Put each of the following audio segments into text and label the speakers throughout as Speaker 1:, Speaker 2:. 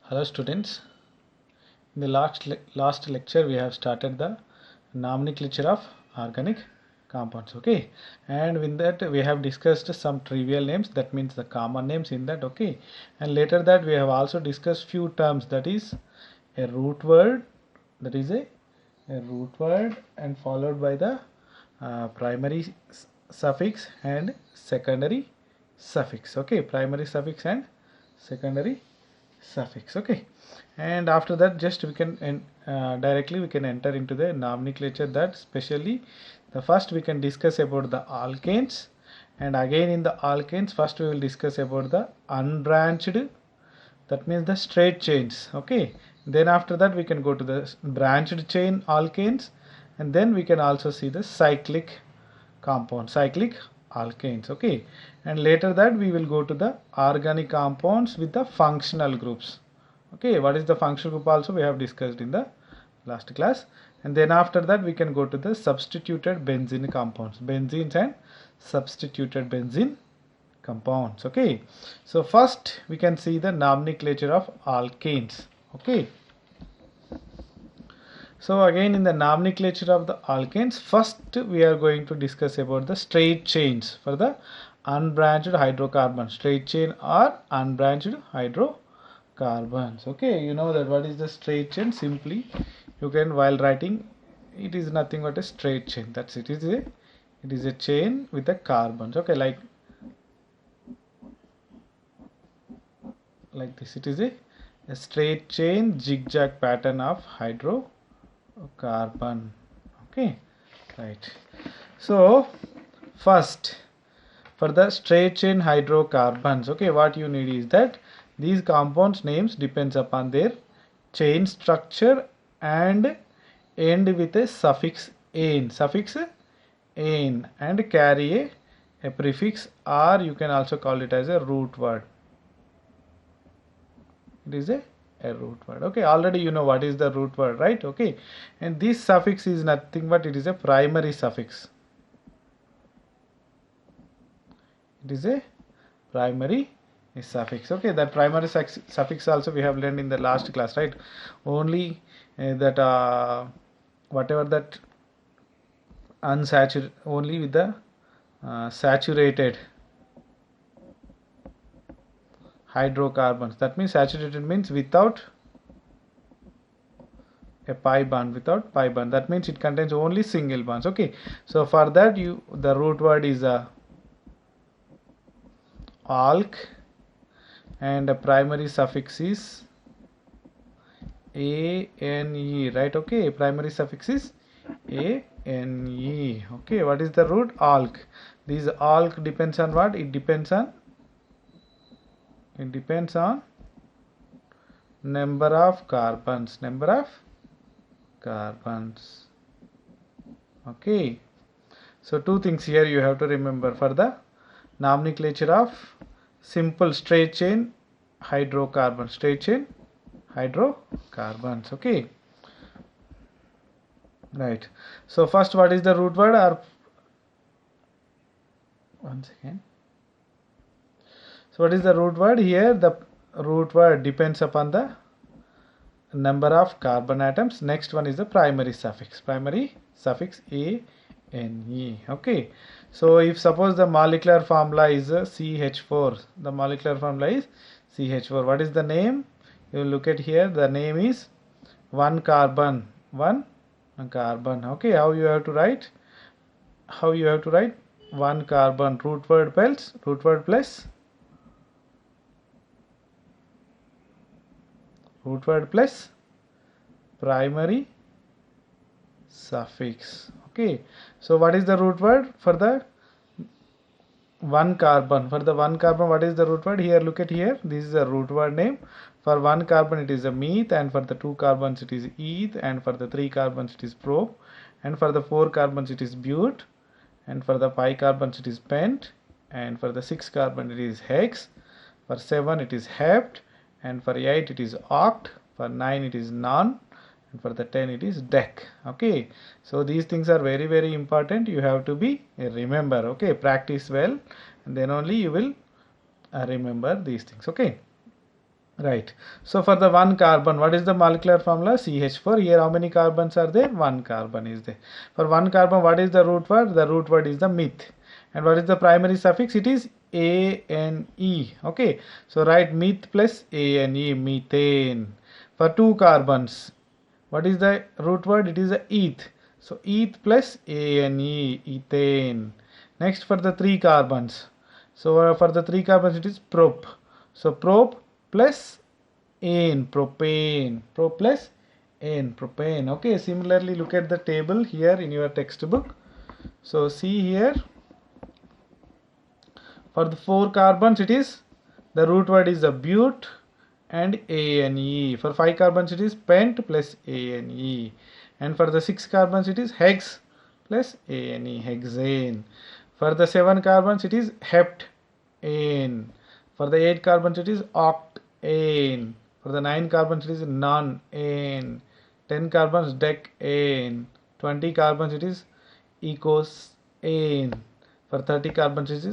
Speaker 1: Hello students, in the last lecture we have started the nomenclature of organic compounds, okay, and with that we have discussed some trivial names, that means the common names in that, okay, and later that we have also discussed few terms, that is a root word, that is a root word and followed by the primary suffix and secondary suffix, okay, primary suffix and secondary suffix, okay, and after that just we can directly we can enter into the nomenclature, that especially the first we can discuss about the alkanes, and again in the alkanes first we will discuss about the unbranched, that means the straight chains, okay, then after that we can go to the branched chain alkanes, and then we can also see the cyclic compound, cyclic alkanes, okay, and later that we will go to the organic compounds with the functional groups, okay. What is the functional group also we have discussed in the last class, and then after that we can go to the substituted benzene compounds, benzenes and substituted benzene compounds, okay. So first we can see the nomenclature of alkanes, okay. So again in the nomenclature of the alkanes, first we are going to discuss about the straight chains for the unbranched hydrocarbons, straight chain or unbranched hydrocarbons, okay. You know that what is the straight chain, simply you can, while writing, it is nothing but a straight chain, that's it, it is a chain with the carbons, okay, like this, it is a straight chain zigzag pattern of hydrocarbon, okay, right. So first for the straight chain hydrocarbons, okay, what you need is that these compounds names depends upon their chain structure and end with a suffix "ane", and carry a prefix, or you can also call it as a root word. It is a root word, okay. Already you know what is the root word, right, okay, and this suffix is nothing but it is a primary suffix, it is a primary suffix, okay. That primary suffix also we have learned in the last class, right, only that whatever that unsaturated, only with the saturated hydrocarbons, that means saturated means without a pi bond, that means it contains only single bonds, okay. So for that the root word is alk, and the primary suffix is ane, right, okay, primary suffix is ane, okay. What is the root? Alk. This alk depends on what? It depends on number of carbons, okay. So two things here you have to remember for the nomenclature of simple straight chain hydrocarbons, okay, right. So first, what is the root word, or once again, so what is the root word here? The root word depends upon the number of carbon atoms. Next one is the primary suffix ane, okay. So if suppose the molecular formula is CH4, the molecular formula is CH4, what is the name? You look at here, the name is one carbon, okay. How you have to write one carbon, root word plus primary suffix, okay. So what is the root word for the one carbon? For the one carbon, what is the root word? Here, look at here, this is a root word name. For one carbon it is a meth, and for the two carbons it is eth, and for the three carbons it is prop, and for the four carbons it is but, and for the 5 carbons it is pent, and for the 6 carbon it is hex, for 7 it is hept, and for 8 it is oct, for 9 it is non, and for the 10 it is dec, okay. So these things are very, very important, you have to be remember, okay. Practice well, and then only you will remember these things, okay. Right. So for the one carbon, what is the molecular formula? CH4. Here how many carbons are there? One carbon is there. For one carbon, what is the root word? The root word is the meth. And what is the primary suffix? It is ane. Okay. So write meth plus ane, methane. For two carbons, what is the root word? It is a eth. So eth plus ane, ethane. Next for the three carbons. So for the three carbons, it is prop. So prop plus ane, propane. Prop plus ane, propane. Okay, similarly look at the table here in your textbook. So see here, for the four carbons it is, the root word is the but and ane. For five carbons it is pent plus ane. And for the six carbons it is hex plus ane, hexane. For the seven carbons it is heptane. For the eight carbons it is octane. For the nine carbons it is nonane. 10 carbons decane. 20 carbons it is icosane. For 30 carbons it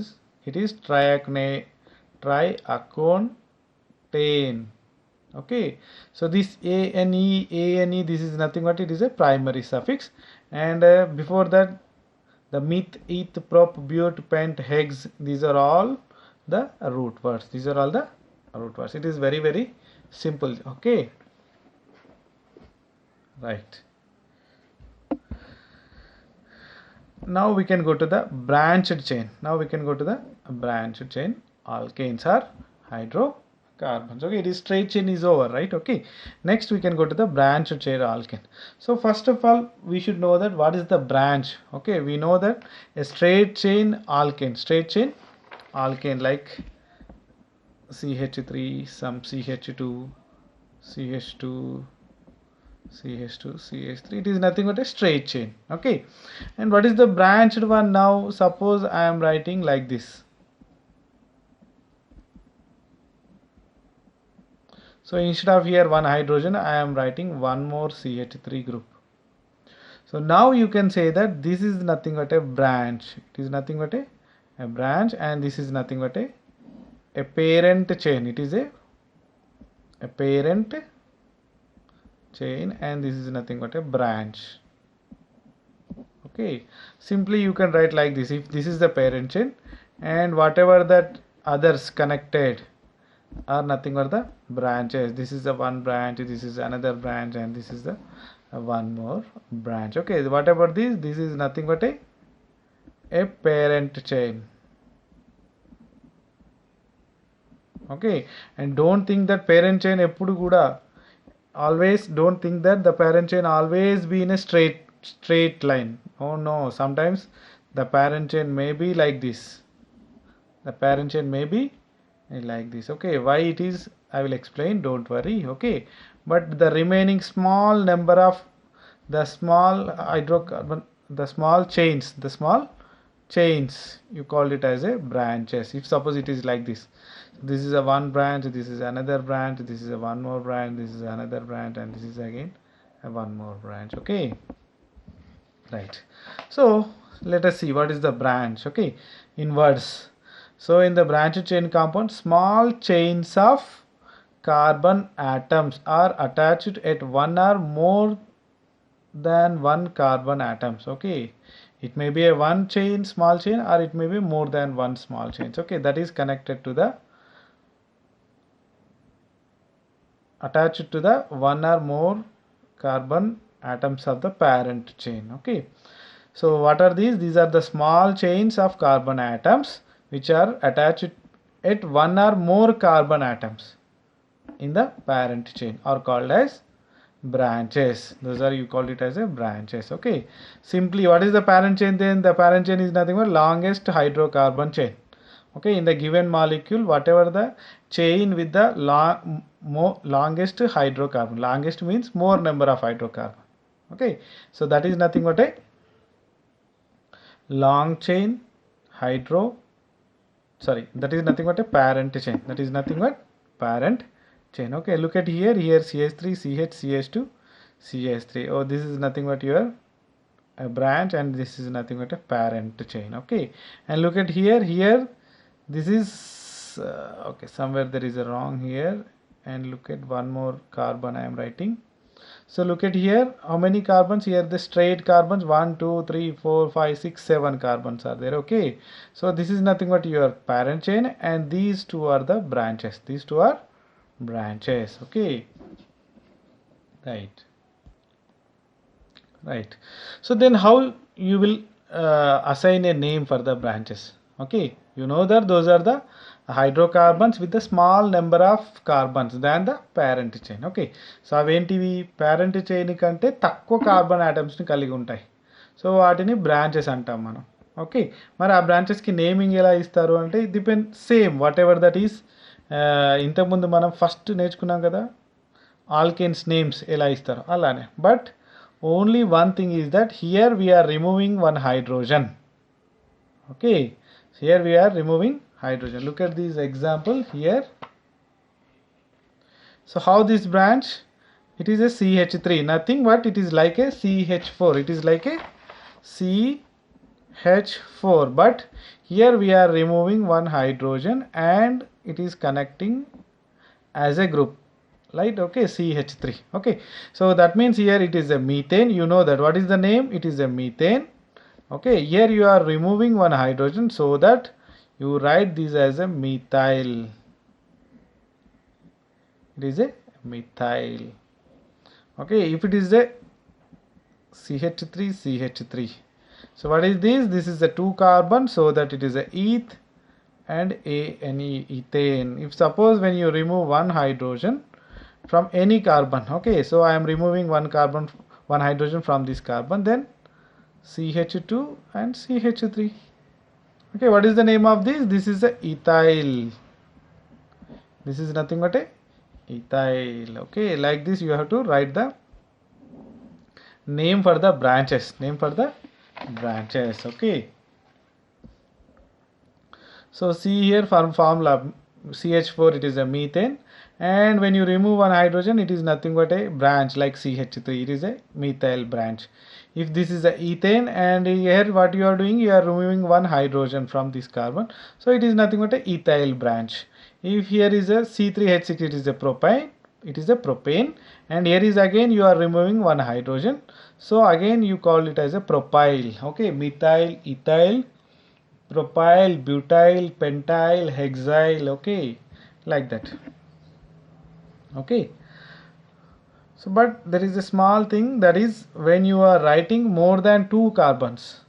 Speaker 1: is triacone, triacone. Okay, so this ane, this is nothing but it is a primary suffix. And before that, the meth, eth, prop, but, pent, hex, these are all the root words. These are all the root words. It is very, very simple. Okay, right. Now we can go to the branched chain. Alkanes are hydrocarbons. Okay, this straight chain is over, right? Okay, next we can go to the branched chain alkane. So first of all, we should know that what is the branch. Okay, we know that a straight chain alkane, like CH3, some CH2, CH2, CH2, CH3, it is nothing but a straight chain. Okay, and what is the branched one? Now suppose I am writing like this. So instead of here one hydrogen, I am writing one more CH3 group. So now you can say that this is nothing but a branch. It is nothing but a branch, and this is nothing but a parent chain. It is a parent chain, and this is nothing but a branch. Okay, simply you can write like this. If this is the parent chain, and whatever that others connected are nothing but the branches. This is the one branch, this is another branch, and this is the one more branch. Okay, whatever this is nothing but a parent chain. Okay, and don't think that parent chain eppudu kuda, always don't think that the parent chain always be in a straight line. Oh no, sometimes the parent chain may be like this. The parent chain may be like this. Okay, why it is, I will explain, don't worry. Okay, but the remaining small number of the small hydrocarbon, the small chains, you call it as a branches. If suppose it is like this, this is a one branch, this is another branch, this is a one more branch, this is another branch, and this is again a one more branch. Okay, right. So let us see what is the branch. Okay, in words. So in the branched chain compound, small chains of carbon atoms are attached at one or more than one carbon atoms. Okay, it may be a one chain, small chain, or it may be more than one small chains. Okay, that is connected to the, attached to the one or more carbon atoms of the parent chain. Okay, so what are these? These are the small chains of carbon atoms which are attached at one or more carbon atoms in the parent chain are called as branches. Those are, you call it as a branches. Okay, simply what is the parent chain then? The parent chain is nothing but longest hydrocarbon chain. Okay, in the given molecule, whatever the chain with the longest hydrocarbon, longest means more number of hydrocarbon. Okay, so that is nothing but a long chain that is nothing but a parent chain. That is nothing but parent chain. Okay, look at here CH3, CH, CH2, CH3. Oh, this is nothing but your a branch, and this is nothing but a parent chain. Okay, and look at here this is okay, somewhere there is a wrong here. and look at one more carbon I am writing. So look at here, how many carbons here? The straight carbons, 1 2 3 4 5 6 7 carbons are there. Okay, so this is nothing but your parent chain, and these two are the branches. These two are branches. Okay, right. So then how you will assign a name for the branches? Okay, you know that those are the hydrocarbons with a small number of carbons than the parent chain. Okay, so అవేంటివి parent chain కంటే తక్కువ carbon ఆటమ్స్ని కలిగి ఉంటాయి. So వాటిని branches అంటాం మనం. Okay, మరి ఆ బ్రాంచెస్కి naming ఎలా ఇస్తారు అంటే it depend same what ever that is. ఇంతకుముందు మనం ఫస్ట్ నేర్చుకున్నాం కదా ఆల్కేన్స్ నేమ్స్ ఎలా ఇస్తారు అలానే. But only one thing is that here we are removing one hydrogen. Okay, so here we are removing hydrogen. Look at this example here. So how this branch? It is a CH3, nothing but it is like a CH4. It is like a CH4, but here we are removing one hydrogen and it is connecting as a group. Right, okay, CH3. Okay, so that means here it is a methane. You know that what is the name? It is a methane. Okay, here you are removing one hydrogen so that you write this as a methyl. It is a methyl. Okay, if it is a CH3, so what is this? This is a 2 carbon, so that it is a eth and ane, ethane. If suppose when you remove one hydrogen from any carbon, okay, so I am removing one hydrogen from this carbon, then CH2 and CH3. Okay, what is the name of this? This is a ethyl. This is nothing but a ethyl. Okay, like this you have to write the name for the branches. Okay, so see here from formula CH4 it is a methane, and when you remove one hydrogen it is nothing but a branch like CH3. It is a methyl branch. If this is a ethane, and here what you are doing, you are removing one hydrogen from this carbon, so it is nothing but a ethyl branch. If here is a C3H6, it is a propane, and here is again you are removing one hydrogen, so again you call it as a propyl. Okay, methyl, ethyl, propyl, butyl, pentyl, hexyl. Okay, like that. Okay, so but there is a small thing, that is when you are writing more than 2 carbons.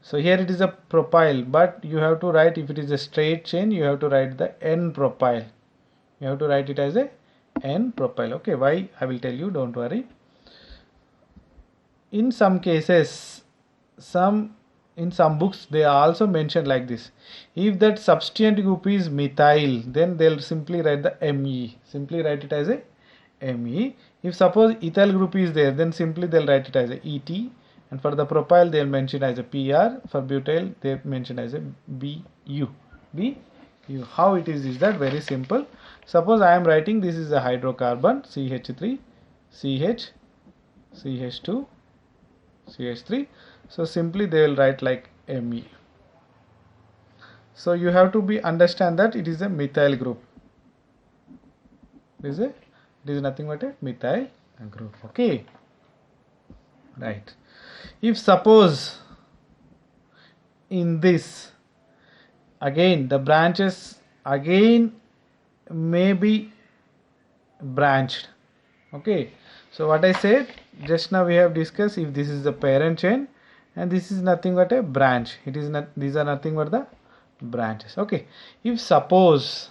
Speaker 1: So here it is a propyl, but you have to write, if it is a straight chain, you have to write the N propyl. You have to write it as a N propyl. Okay, why I will tell you, don't worry. In some cases, in some books they also mention like this. If that substituent group is methyl, then they'll simply write the Me. Simply write it as a Me. If suppose ethyl group is there, then simply they'll write it as a Et, and for the propyl they'll mention as a Pr. For butyl they mention as a Bu. How it is that very simple. Suppose I am writing this is a hydrocarbon CH3, CH2, CH3. So simply they will write like Me. So you have to understand that it is a methyl group. It is nothing but a methyl group. Okay, right. If suppose in this again the branches again may be branched. Okay, so what I said just now, we have discussed, if this is the parent chain and this is nothing but a branch, it is not, these are nothing but the branches. Okay, if suppose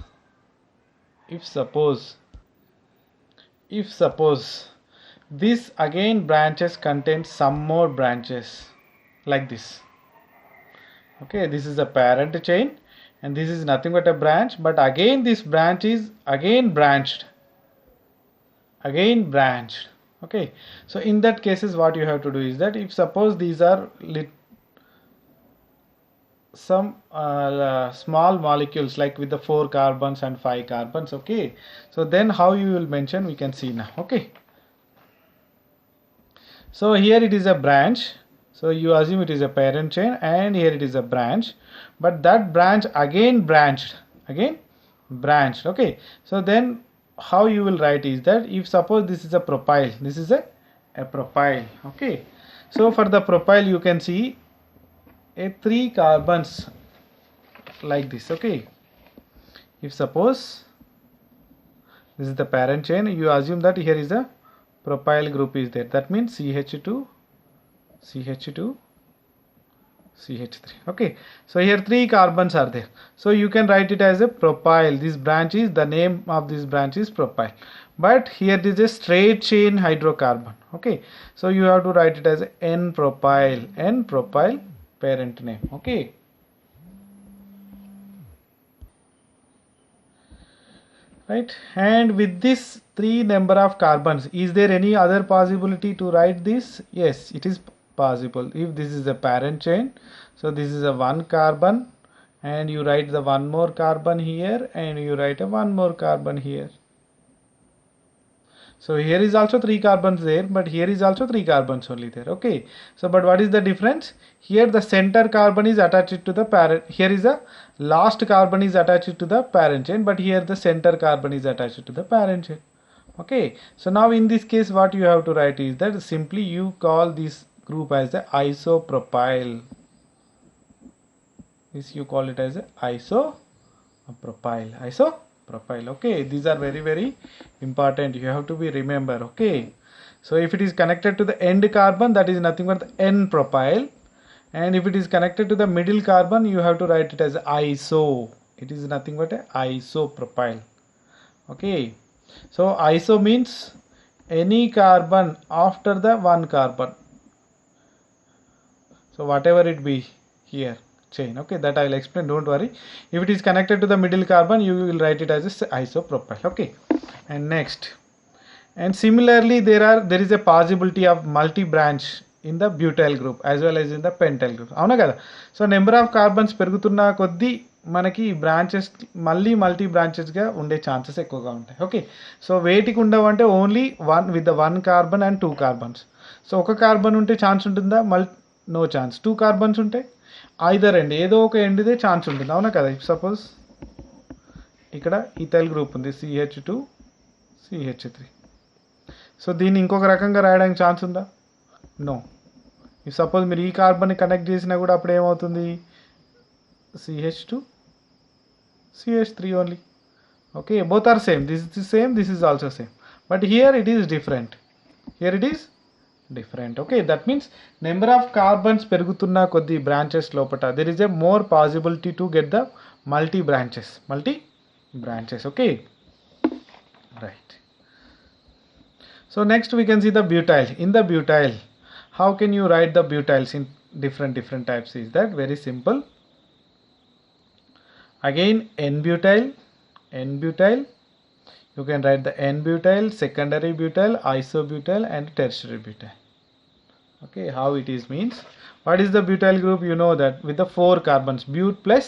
Speaker 1: this again branches contain some more branches like this. Okay, this is a parent chain and this is nothing but a branch, but again this branch is again branched. Okay, so in that cases what you have to do is that, if suppose these are some small molecules like with the 4 carbons and 5 carbons. Okay, so then how you will mention, we can see now. Okay, so here it is a branch, so you assume it is a parent chain, and here it is a branch, but that branch again branched. Okay, so then how you will write is that if suppose this is a propyl, this is a propyl. Okay, so for the propyl you can see a 3 carbons like this. Okay, if suppose this is the parent chain, you assume that here is a propyl group is there, that means CH2 CH2 CH3. Okay, so here 3 carbons are there, so you can write it as a propyl. This branch is, the name of this branch is propyl, but here this is a straight chain hydrocarbon. Okay, so you have to write it as N propyl, N propyl parent name. Okay, right, and with this 3 number of carbons, is there any other possibility to write this? Yes, it is possible. If this is a parent chain, so this is a 1 carbon, and you write the 1 more carbon here, and you write a 1 more carbon here. So here is also 3 carbons there, but here is also 3 carbons only there. Okay, so but what is the difference? Here the center carbon is attached to the parent, here is a last carbon is attached to the parent chain, but here the center carbon is attached to the parent chain. Okay, so now in this case what you have to write is that simply you call this group as the isopropyl. This you call it as a isopropyl, isopropyl. Okay, these are very important, you have to be remember. Okay, so if it is connected to the end carbon, that is nothing but the N propyl, and if it is connected to the middle carbon, you have to write it as iso. It is nothing but a isopropyl. Okay, so iso means any carbon after the 1 carbon, so whatever it be here chain. Okay, that I will explain, don't worry. If it is connected to the middle carbon, you will write it as a isopropyl. Okay, and next, and similarly there is a possibility of multi branch in the butyl group as well as in the pentyl group. అవునా కదా, so number of carbons పెరుగుతున్న కొద్దీ మనకి branches మళ్ళీ multi బ్రాంచెస్గా ఉండే chances ఎక్కువగా ఉంటాయి. Okay, so వేటికి ఉండవు అంటే only 1 with the 1 carbon and 2 carbons. So ఒక కార్బన్ ఉంటే ఛాన్స్ ఉంటుందా? No chance. 2 కార్బన్స్ ఉంటే ఐదర్ ఎండ్, ఏదో ఒక ఎండ్దే ఛాన్స్ ఉంటుంది. అవునా కదా, సపోజ్ ఇక్కడ ఇథైల్ గ్రూప్ ఉంది CH2 CH3, సో దీన్ని ఇంకొక రకంగా రాయడానికి ఛాన్స్ ఉందా? నో. ఇఫ్ సపోజ్ మీరు ఈ కార్బన్ని కనెక్ట్ చేసినా కూడా అప్పుడు ఏమవుతుంది? CH2 CH3 only. Okay, both are same, this is same, this is also same, but here it is different, here it is different. Okay, that means number of carbons పెరుగుతున్న కొద్ది branches లోపట there is a more possibility to get the multi branches. Okay, right. So next we can see the butyl. In the butyl, how can you write the butyls in different types? Is that very simple. Again, N-butyl, you can write the N-butyl, secondary butyl, isobutyl and tertiary butyl. Okay, how it is means, what is the butyl group? You know that with the 4 carbons, but plus,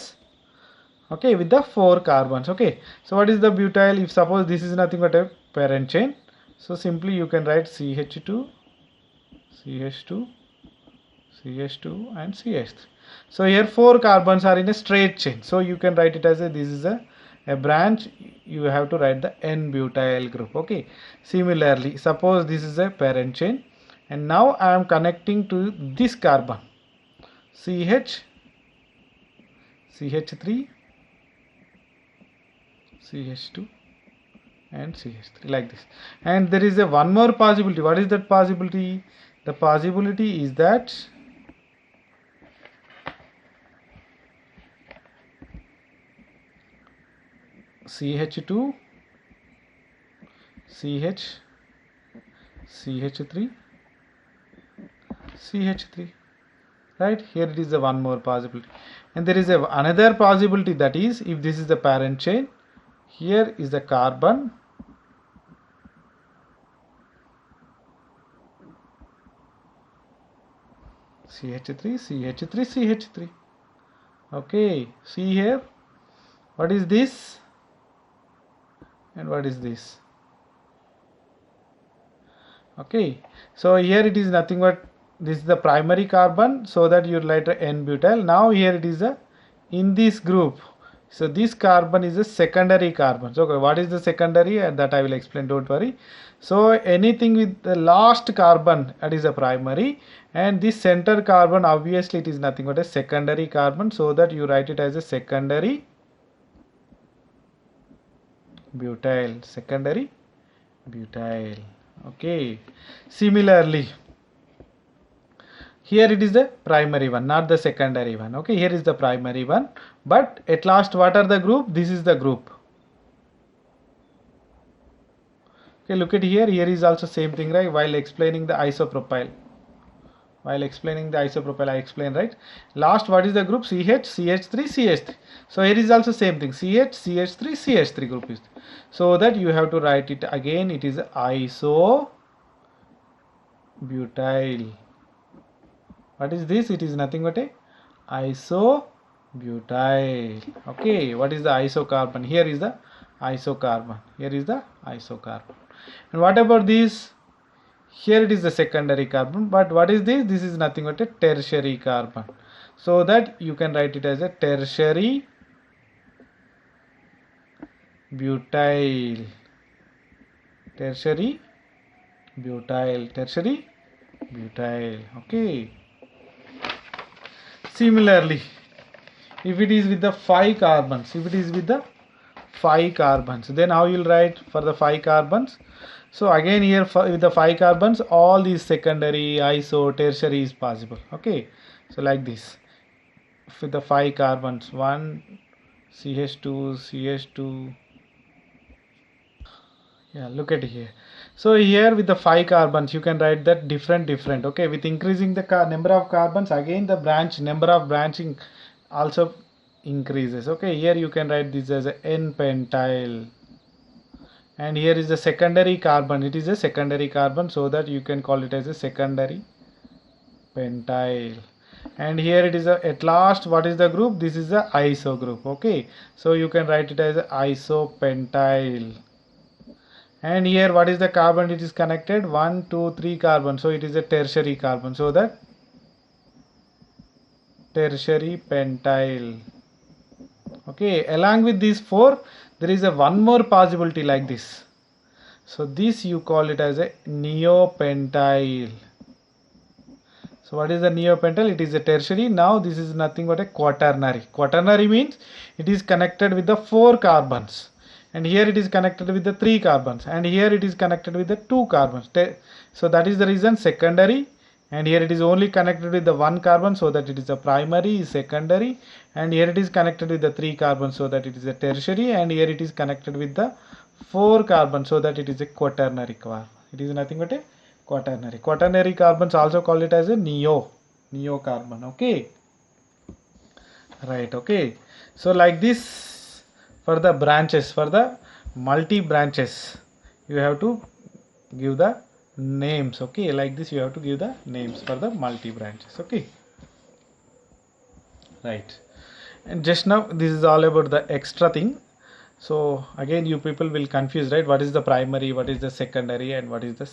Speaker 1: okay, with the 4 carbons. Okay, so what is the butyl? If suppose this is nothing but a parent chain, so simply you can write CH2 CH2 CH2 and CH3. So here 4 carbons are in a straight chain, so you can write it as a, this is a branch, you have to write the N-butyl group. Okay, similarly suppose this is a parent chain, and now I am connecting to this carbon CH3 CH2 and CH3 like this. And there is a one more possibility. What is that possibility? The possibility is that CH2 CH3 CH3, right? Here it is a one more possibility, and there is another possibility, that is if this is the parent chain, here is the carbon CH3 CH3 CH3. Okay, see here, what is this and what is this? Okay, so here it is nothing but this is the primary carbon, so that you write N-butyl. Now here it is in this group So this carbon is a secondary carbon. So okay, what is the secondary? And that I will explain, don't worry. So anything with the last carbon, that is a primary, and this center carbon, obviously it is nothing but a secondary carbon, so that you write it as a secondary butyl. Secondary butyl. Okay. Similarly, here it is the primary one, not the secondary one. Okay, here is the primary one, but at last what are the group? This is the group. Okay, look at here. Here is also same thing, right? While explaining the isopropyl. I explain, right? Last, what is the group? CH, CH3, CH3. So here is also same thing. CH, CH3, CH3 group is. So that you have to write it again. It is isobutyl. What is this? It is nothing but a isobutyl. Okay, what is the isocarbon? Here is the isocarbon. Here is the isocarbon. And what about this? Here it is the secondary carbon, but what is this? This is nothing but a tertiary carbon. So that you can write it as a tertiary butyl. Tertiary butyl. Tertiary butyl. Okay. Similarly, if it is with the 5 carbons, then how you will write for the 5 carbons? So again here with the 5 carbons, all these secondary, iso, tertiary is possible. Okay, so like this. With the 5 carbons, 1 CH2, CH2. Yeah, look at here. So here with the 5 carbons, you can write that different. Okay, with increasing the number of carbons, again the number of branching also increases. Okay, here you can write this as a N-pentyl. And here is the secondary carbon. It is a secondary carbon, so that you can call it as a secondary pentyl. And here it is at last, what is the group? This is the iso group. Okay, so you can write it as isopentyl. And here what is the carbon it is connected? 1, 2, 3 carbon. So it is a tertiary carbon. So that tertiary pentyl. Okay, along with these 4, there is a one more possibility like this. So this you call it as a neopentyl. So what is the neopentyl? It is a tertiary. Now this is nothing but a quaternary. Quaternary means it is connected with the 4 carbons. And here it is connected with the 3 carbons. And here it is connected with the 2 carbons. So that is the reason secondary. And here it is only connected with the 1 carbon, so that it is a primary, secondary. And here it is connected with the 3 carbons, so that it is a tertiary. And here it is connected with the 4 carbons, so that it is a quaternary carbon. It is nothing but a quaternary. Quaternary carbons also call it as a neocarbon. Okay, right. Okay, so like this, for the branches, for the multi branches, you have to give the names. Okay, like this you have to give the names for the multi branches. Okay, right. And just now this is all about the extra thing. So again you people will confuse, right? What is the primary, what is the secondary, and what is the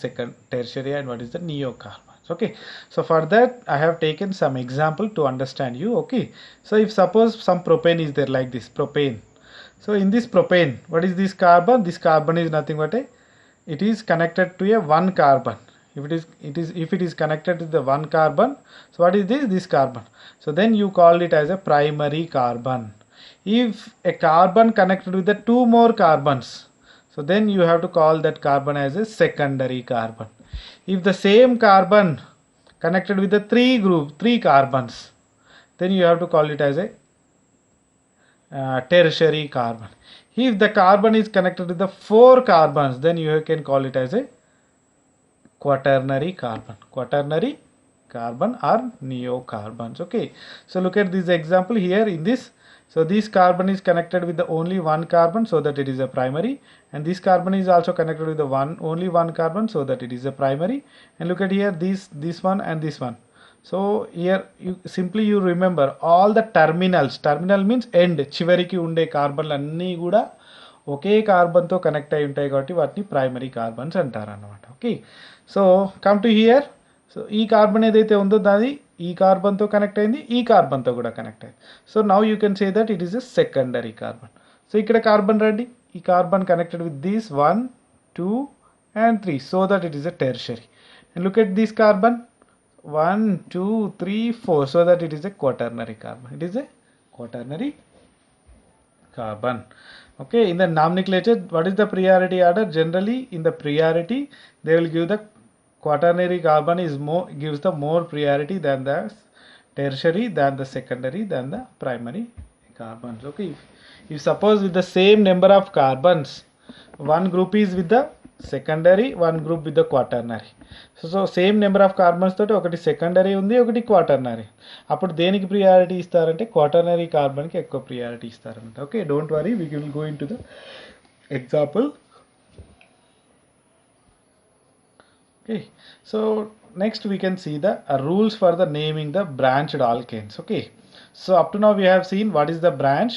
Speaker 1: tertiary, and what is the neocarbons. Okay, so for that I have taken some example to understand you. Okay, so if suppose some propane is there, like this propane. So in this propane, what is this carbon? This carbon is nothing but it is connected to a 1 carbon. If it is connected to the 1 carbon, so what is this carbon? So then you call it as a primary carbon. If a carbon connected with the 2 more carbons, so then you have to call that carbon as a secondary carbon. If the same carbon connected with the 3 carbons, then you have to call it as a tertiary carbon. If the carbon is connected with the 4 carbons, then you can call it as a quaternary carbon. Quaternary carbon or neocarbons. Okay, so look at this example here in this. So this carbon is connected with the only 1 carbon, so that it is a primary, and this carbon is also connected with the only one carbon, so that it is a primary. And look at here, this one and this one. So here you remember all the terminals. Terminal means end. చివరికి ఉండే కార్బన్లు అన్నీ కూడా ఒకే carbon తో connect అయి ఉంటాయి కాబట్టి వాటిని primary carbons అంటారు అన్నమాట. Okay, so come to hear. So ఈ కార్బన్ ఏదైతే ఉందో దాని ఈ కార్బన్తో కనెక్ట్ అయింది, ఈ కార్బన్తో కూడా కనెక్ట్ అయింది. So now you can say that it is a secondary carbon. So ఇక్కడ కార్బన్ రండి, ఈ carbon connected with these 1, 2 and 3, so that it is a tertiary. And look at this carbon, 1, 2, 3, 4, so that it is a quaternary carbon. It is a quaternary carbon. Okay, in the nomenclature, what is the priority order? Generally in the priority they will give the quaternary carbon is more, gives the more priority than the tertiary, than the secondary, than the primary carbons. Okay, if suppose with the same number of carbons, one group is with the secondary, one group with the quaternary. So same number of carbons తోటి ఒకటి secondary ఉంది, ఒకటి quaternary. అప్పుడు దేనికి priority ఇస్తారంటే quaternary కార్బన్కి ఎక్కువ priority ఇస్తారంట. Okay, don't worry, we will go in to the example. Okay, so next we can see the rules for the naming the branched alkanes. Okay, so up to now we have seen what is the branch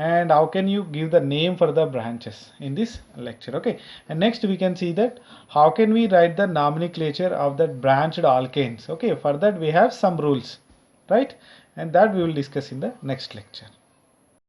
Speaker 1: and how can you give the name for the branches in this lecture. Okay, and next we can see that how can we write the nomenclature of that branched alkanes. Okay, for that we have some rules, right, and that we will discuss in the next lecture.